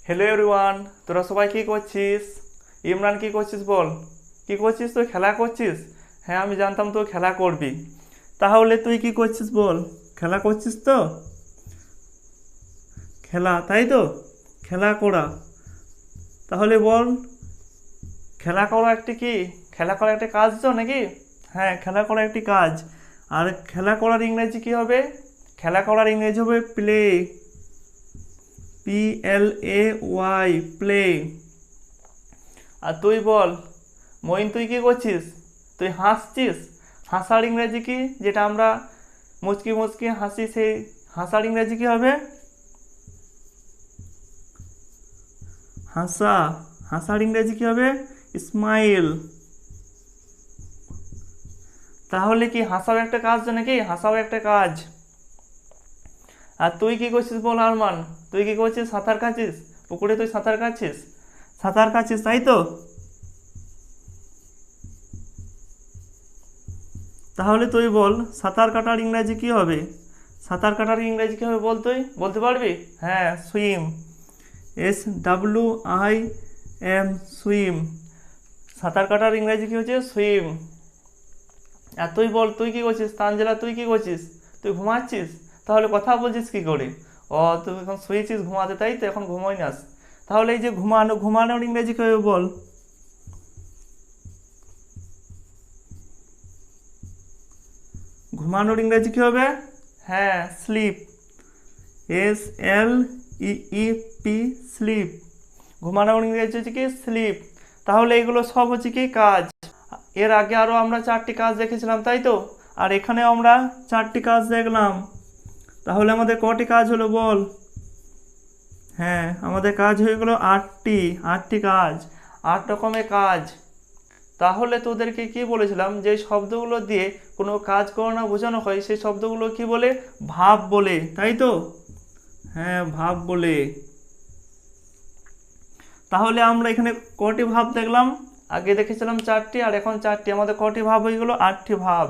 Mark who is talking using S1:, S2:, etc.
S1: Hello everyone, তোরা সবাই কি করছিস? ইমরান কি করছিস বল? কি করছিস তুই? খেলা করছিস? হ্যাঁ, আমি জানতাম তুই খেলা করবি। তাহলে তুই কি করছিস বল? খেলা করছিস তো? খেলা, তাই তো? খেলা করা। তাহলে বল, খেলা করা একটি কি? খেলা করা একটা কাজ তো নাকি? হ্যাঁ, খেলা করা একটি কাজ। আর খেলা করার ইংরেজি কি হবে? খেলা করার ইংরেজি হবে প্লে। PLAY, play. আর তুই বল, মইন তুই কি করছিস? তুই হাসছিস? হাসার ইংরেজি কি? যেটা আমরা মুচকি মুচকি হাসি, সেই হাসার ইংরেজি কি হবে? হাসা। হাসার ইংরেজি কি হবে? স্মাইল। তাহলে কি হাসাও একটা কাজ তো নাকি? হাসাও একটা কাজ। আর তুই কি করছিস বল আরমান? তুই কি করছিস? সাঁতার কাটছিস? পুকুরে তুই সাঁতার কাটছিস? সাঁতার কাটছিস, তাই তো? তাহলে তুই বল, সাঁতার কাটার ইংরেজি কি হবে? সাঁতার কাটার ইংরেজি কি হবে বল, তুই বলতে পারবি? হ্যাঁ, সুইম। SWIM, swim. সাঁতার কাটার ইংরেজি কি হচ্ছে? সুইম। আর তুই বল, তুই কি করছিস? তানজেলা তুই কি করছিস? তুই ঘুমাচ্ছিস? তাহলে কথা বলছিস কি করে? ও, তুই এখন শুয়েছিস ঘুমাতে, তাই তো? এখন ঘুমোই নাস। তাহলে এই যে ঘুমানো, ঘুমানোর ইংরেজি কি হবে বল? ঘুমানোর ইংরেজি কি হবে? হ্যাঁ, স্লিপ। SLEEP, slip. ঘুমানোর ইংরেজি হচ্ছে কি? স্লিপ। তাহলে এগুলো সব হচ্ছে কি? কাজ। এর আগে আরও আমরা 4টি কাজ দেখেছিলাম, তাই তো? আর এখানেও আমরা 4টি কাজ দেখলাম। তাহলে আমাদের কটি কাজ হলো বল? হ্যাঁ, আমাদের কাজ হয়ে গেল 8টি। 8টি কাজ, 8 রকমের কাজ। তাহলে তোদেরকে কি বলেছিলাম, যে শব্দগুলো দিয়ে কোনো কাজ করানো বোঝানো হয়, সেই শব্দগুলো কি বলে? ভাব বলে, তাই তো? হ্যাঁ, ভাব বলে। তাহলে আমরা এখানে কটি ভাব দেখলাম? আগে দেখেছিলাম 4টি, আর এখন 4টি। আমাদের কটি ভাব হয়ে গেল? 8টি ভাব।